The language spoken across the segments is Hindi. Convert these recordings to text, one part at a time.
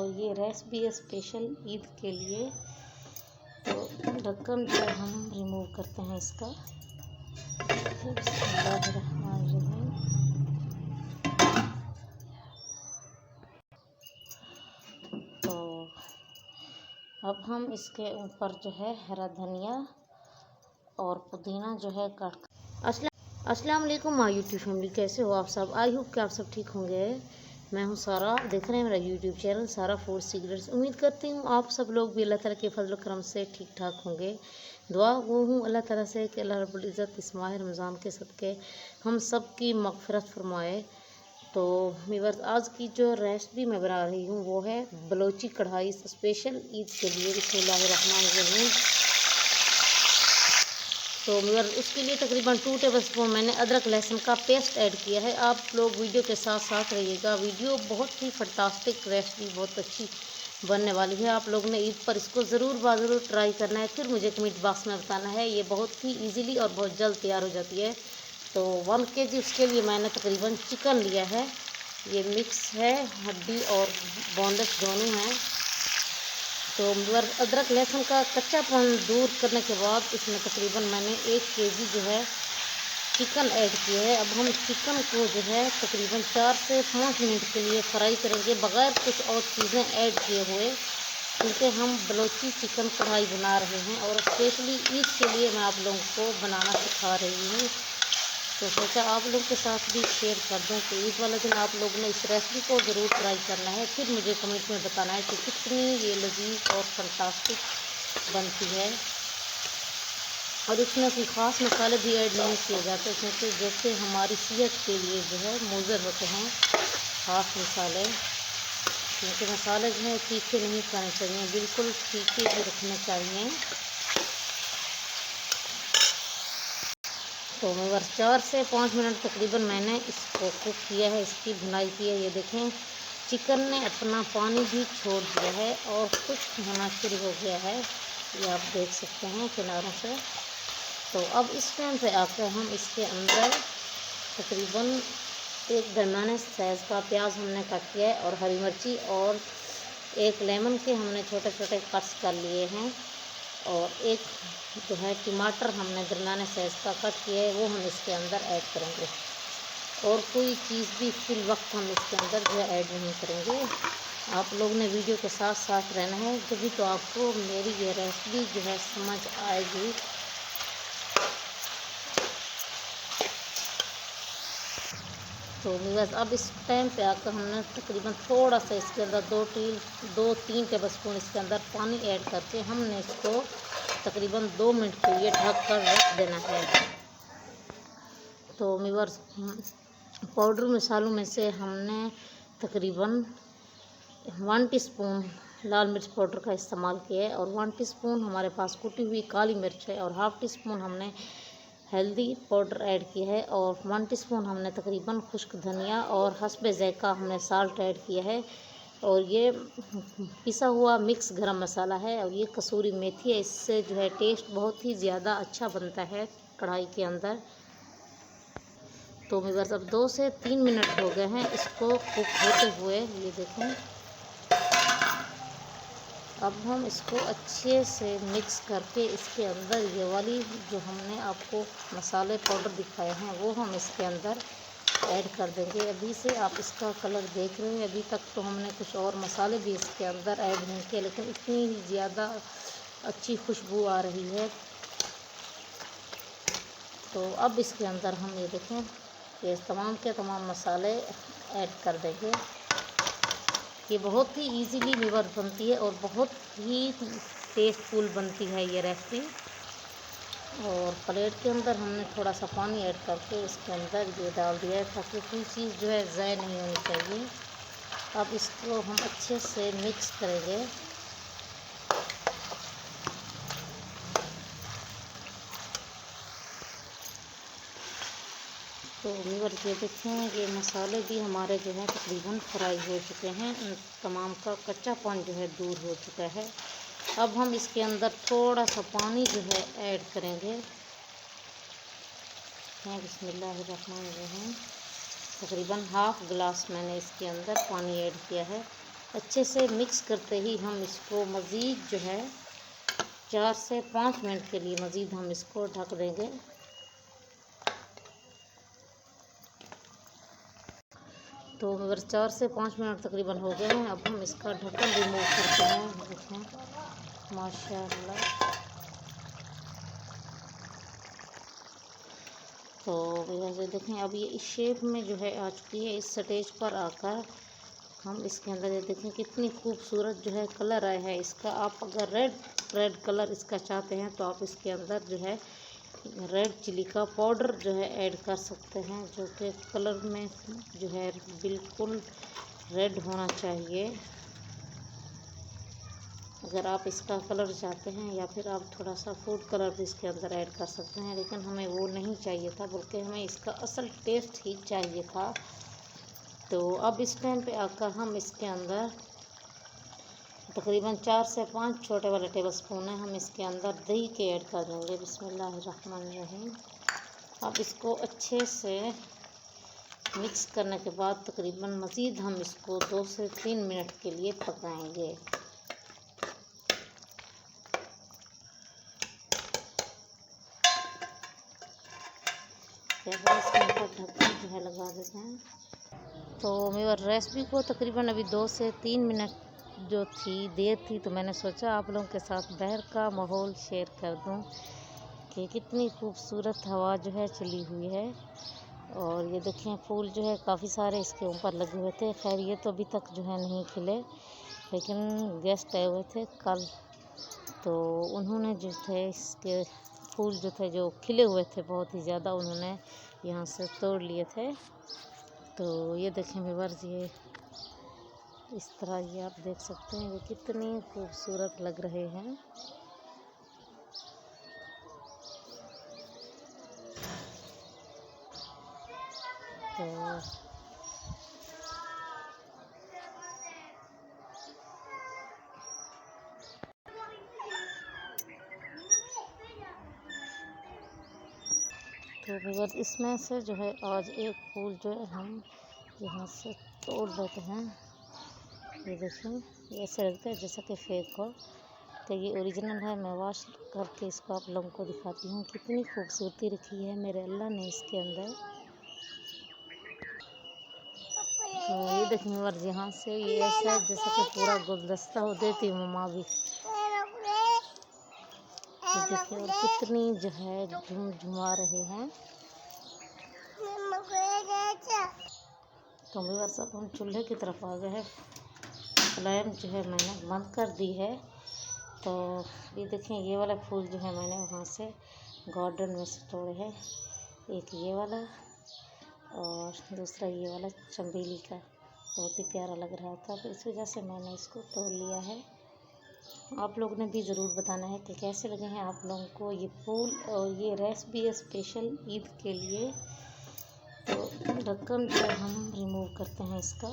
और ये रेसिपी है स्पेशल ईद के लिए। तो ढक्कन जो हम रिमूव करते हैं इसका। बिस्मिल्लाहिर्रहमानिर्रहीम। तो अब हम इसके ऊपर जो है हरा धनिया और पुदीना जो है काट। अस्सलाम वालेकुम माय यूट्यूब फैमिली, कैसे हो आप सब? आई होप कि आप सब ठीक होंगे। मैं हूं सारा, देख रहे हैं मेरा यूट्यूब चैनल सारा फूड सीक्रेट्स। उम्मीद करती हूं आप सब लोग भी अल्लाह ताला के फजल करम से ठीक ठाक होंगे। दुआ वो हूँ अल्लाह ताला से कि अल्लाह रब्बुल इज़्ज़त इस माह रमज़ान के सदक़े हम सब की मग़फ़िरत फरमाए। तो व्यूअर्स, आज की जो रेसिपी मैं बना रही हूँ वो है बलोची कढ़ाई स्पेशल ईद के लिए। बिस्मिल्लाहिर्रहमानिर्रहीम। तो मगर उसके लिए तकरीबन 2 टेबल स्पून मैंने अदरक लहसुन का पेस्ट ऐड किया है। आप लोग वीडियो के साथ साथ रहिएगा। वीडियो बहुत ही फंटास्टिक रेसिपी बहुत अच्छी बनने वाली है। आप लोग ने ईद पर इसको ज़रूर ट्राई करना है, फिर मुझे कमेंट बॉक्स में बताना है। ये बहुत ही ईजीली और बहुत जल्द तैयार हो जाती है। तो 1 kg उसके लिए मैंने तकरीबन चिकन लिया है। ये मिक्स है, हड्डी और बोनलेस दोनों हैं। तो अदरक लहसुन का कच्चापन दूर करने के बाद इसमें तकरीबन मैंने 1 kg जो है चिकन ऐड किया है। अब हम चिकन को जो है तकरीबन 4 से 5 मिनट के लिए फ्राई करेंगे बग़ैर कुछ और चीज़ें ऐड किए हुए, क्योंकि हम बलोची चिकन कढ़ाई बना रहे हैं और स्पेशली ईद के लिए मैं आप लोगों को बनाना सिखा रही हूँ। तो सोचा आप लोग के साथ भी शेयर कर दूँ कि ईद वाले दिन आप लोग ने इस रेसिपी को ज़रूर ट्राई करना है, फिर मुझे कमेंट में बताना है कि कितनी ये लजीज और फंटास्टिक बनती है। और इसमें कोई ख़ास मसाले भी ऐड नहीं किए जाते, क्योंकि जैसे हमारी सेहत के लिए जो है मुज़र होते हैं ख़ास मसाले, क्योंकि मसाले जो हैं तीखे नहीं खाने चाहिए, बिल्कुल फीके भी रखने चाहिए। तो बस 4 से 5 मिनट तकरीबन मैंने इसको कुक किया है, इसकी भुनाई की है। ये देखें चिकन ने अपना पानी भी छोड़ दिया है और खुश्क होना शुरू हो गया है, ये आप देख सकते हैं किनारों से। तो अब इस टाइम पे आकर हम इसके अंदर तकरीबन एक दरमियाने साइज़ का प्याज हमने काट किया है और हरी मिर्ची और एक लेमन के हमने छोटे छोटे कट्स कर लिए हैं और एक जो है टमाटर हमने दरमियाने साइज़ का कट किया है, वो हम इसके अंदर ऐड करेंगे। और कोई चीज़ भी फिल वक्त हम इसके अंदर जो है ऐड नहीं करेंगे। आप लोग ने वीडियो के साथ साथ रहना है, तभी तो आपको मेरी ये रेसिपी जो है समझ आएगी। तो बस अब इस टाइम पे आकर हमने तकरीबन थोड़ा सा इसके अंदर 2-3 टेबल स्पून इसके अंदर पानी ऐड करके हमने इसको तकरीबन 2 मिनट के लिए ढक कर रख देना है। तो व्यूअर्स, पाउडर मसालों में से हमने तकरीबन 1 टीस्पून लाल मिर्च पाउडर का इस्तेमाल किया है और 1 टीस्पून हमारे पास कुटी हुई काली मिर्च है और हाफ़ टीस्पून हमने हल्दी पाउडर ऐड किया है और 1 टीस्पून हमने तकरीबन खुश्क धनिया और हस्बे ज़ायक़ा हमने साल्ट ऐड किया है। और ये पिसा हुआ मिक्स गरम मसाला है और ये कसूरी मेथी है। इससे जो है टेस्ट बहुत ही ज़्यादा अच्छा बनता है कढ़ाई के अंदर। तो बस अब 2 से 3 मिनट हो गए हैं इसको कुक होते हुए। ये देखें, अब हम इसको अच्छे से मिक्स करके इसके अंदर ये वाली जो हमने आपको मसाले पाउडर दिखाए हैं वो हम इसके अंदर ऐड कर देंगे। अभी से आप इसका कलर देख रहे हैं, अभी तक तो हमने कुछ और मसाले भी इसके अंदर ऐड नहीं किए, लेकिन इतनी ज़्यादा अच्छी खुशबू आ रही है। तो अब इसके अंदर हम ये देखें ये तमाम के तमाम मसाले ऐड कर देंगे। ये बहुत ही इजीली व्यूअर बनती है और बहुत ही टेस्टफुल बनती है ये रेसिपी। और प्लेट के अंदर हमने थोड़ा सा पानी ऐड करके इसके अंदर ये डाल दिया है ताकि कोई चीज़ जो है ज़ाय नहीं होनी चाहिए। अब इसको हम अच्छे से मिक्स करेंगे। तो व्यूअर ये देखें ये मसाले भी हमारे जो है तकरीबन फ्राई हो चुके हैं, तमाम का कच्चापन जो है दूर हो चुका है। अब हम इसके अंदर थोड़ा सा पानी जो है ऐड करेंगे। बिस्मिल्लाहिर्रहमानिर्रहीम। तकरीबन हाफ़ गिलास मैंने इसके अंदर पानी ऐड किया है अच्छे से मिक्स करते ही हम इसको मज़ीद जो है 4 से 5 मिनट के लिए मज़ीद हम इसको ढक देंगे। तो अगर 4 से 5 मिनट तकरीबन हो गए हैं, अब हम इसका ढक्कन रिमूव करते हैं। देखें माशाल्लाह। तो वैसे देखें अब ये इस शेप में जो है आ चुकी है। इस स्टेज पर आकर हम इसके अंदर ये देखें कितनी खूबसूरत जो है कलर आया है इसका। आप अगर रेड कलर इसका चाहते हैं तो आप इसके अंदर जो है रेड चिली का पाउडर जो है ऐड कर सकते हैं, जो कि कलर में जो है बिल्कुल रेड होना चाहिए। अगर आप इसका कलर चाहते हैं या फिर आप थोड़ा सा फूड कलर भी इसके अंदर ऐड कर सकते हैं, लेकिन हमें वो नहीं चाहिए था, बल्कि हमें इसका असल टेस्ट ही चाहिए था। तो अब इस टाइम पे आकर हम इसके अंदर तकरीबन 4 से 5 छोटे वाले टेबल स्पून है, हम इसके अंदर दही के ऐड कर देंगे। बिस्मिल्लाहिर्रहमानिर्रहीम। अब इसको अच्छे से मिक्स करने के बाद तकरीबन मज़ीद हम इसको 2 से 3 मिनट के लिए पकाएंगे। इसके ऊपर ढक्कन जो है लगा देते हैं। तो मेरी रेसिपी को तकरीबन अभी 2 से 3 मिनट जो थी देर थी, तो मैंने सोचा आप लोगों के साथ बाहर का माहौल शेयर कर दूं कि कितनी खूबसूरत हवा जो है चली हुई है। और ये देखें फूल जो है काफ़ी सारे इसके ऊपर लगे हुए थे। खैर ये तो अभी तक जो है नहीं खिले, लेकिन गेस्ट आए हुए थे कल, तो उन्होंने जो थे इसके फूल जो थे जो खिले हुए थे बहुत ही ज़्यादा, उन्होंने यहाँ से तोड़ लिए थे। तो ये देखें व्यूअर्स, ये इस तरह ये आप देख सकते हैं ये कितनी खूबसूरत लग रहे हैं। तो व्यूअर्स इसमें से जो है आज एक फूल जो है हम यहाँ से तोड़ देते हैं। ये देखें ये ऐसे लगता है जैसा कि फेक हो, तो ये ओरिजिनल है। मैं वॉश करके इसको आप लोगों को दिखाती हूँ कितनी खूबसूरती रखी है मेरे अल्लाह ने इसके अंदर। तो ये देखें व्यूअर्स यहाँ से ये ऐसा है जैसा कि पूरा गुलदस्ता हो देती हूँ मम्मा भी। देखिए और कितनी जो है झुमझुमा रहे हैं। तो व्यूअर्स अब हम चूल्हे की तरफ आ गए हैं। फ्लेम जो है मैंने बंद कर दी है। तो ये देखें ये वाला फूल जो है मैंने वहाँ से गार्डन में से तोड़े हैं। एक ये वाला और दूसरा ये वाला चमेली का, बहुत ही प्यारा लग रहा था, तो इस वजह से मैंने इसको तोड़ लिया है। आप लोगों ने भी ज़रूर बताना है कि कैसे लगे हैं आप लोगों को ये फूल। और ये रेसिपी है स्पेशल ईद के लिए। तो ढक्कन जो हम रिमूव करते हैं इसका।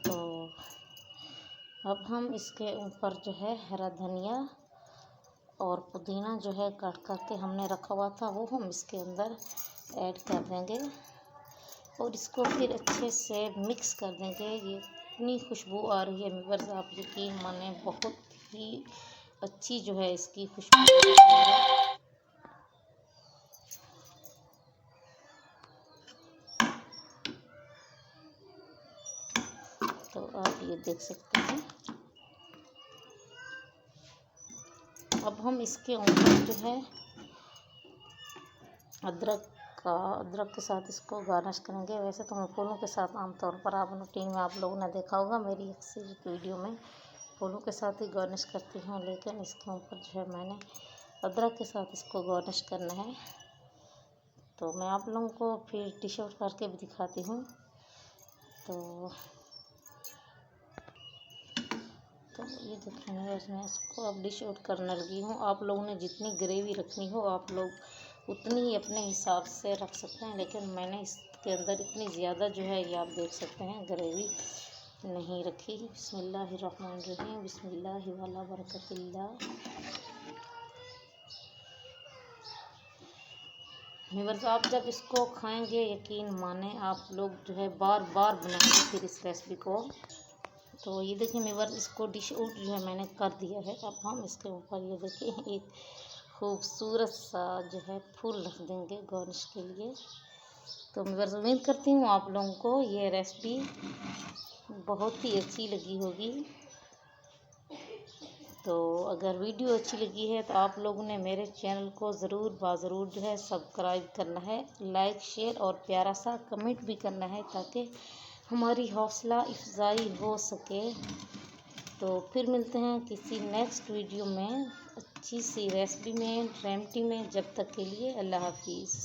तो अब हम इसके ऊपर जो है हरा धनिया और पुदीना जो है काट करके हमने रखा हुआ था वो हम इसके अंदर ऐड कर देंगे और इसको फिर अच्छे से मिक्स कर देंगे। ये इतनी खुशबू आ रही है व्यूअर्स, आप यकीन माने बहुत ही अच्छी जो है इसकी खुशबू आ रही है। तो आप ये देख सकते हैं। अब हम इसके ऊपर जो है अदरक के साथ इसको गार्निश करेंगे। वैसे तो मैं फूलों के साथ आमतौर पर आप रूटीन में आप लोगों ने देखा होगा मेरी अक्सर वीडियो में फूलों के साथ ही गार्निश करती हूँ, लेकिन इसके ऊपर जो है मैंने अदरक के साथ इसको गार्निश करना है। तो मैं आप लोगों को फिर डिश आउट करके भी दिखाती हूँ। तो ये देखें मैं इसको अब डिश आउट करने लगी हूँ। आप लोगों ने जितनी ग्रेवी रखनी हो आप लोग उतनी ही अपने हिसाब से रख सकते हैं, लेकिन मैंने इसके अंदर इतनी ज़्यादा जो है ये आप देख सकते हैं ग्रेवी नहीं रखी। बिस्मिल्लाहिर्रहमानिर्रहीम, बिस्मिल्लाहि वाला बरकतिल्लाह। व्यूअर्स आप जब इसको खाएंगे यकीन माने आप लोग जो है बार बार बनाएंगे फिर इस रेसिपी को। तो ये देखिए व्यूअर्स इसको डिश आउट जो है मैंने कर दिया है। अब हम इसके ऊपर ये देखिए एक खूबसूरत सा जो है फूल रख देंगे गार्निश के लिए। तो व्यूअर्स उम्मीद करती हूँ आप लोगों को ये रेसिपी बहुत ही अच्छी लगी होगी। तो अगर वीडियो अच्छी लगी है तो आप लोगों ने मेरे चैनल को ज़रूर जो है सब्सक्राइब करना है, लाइक शेयर और प्यारा सा कमेंट भी करना है ताकि हमारी हौसला अफजाई हो सके। तो फिर मिलते हैं किसी नेक्स्ट वीडियो में अच्छी सी रेसिपी में, रेसिपी में। जब तक के लिए अल्लाह हाफिज़।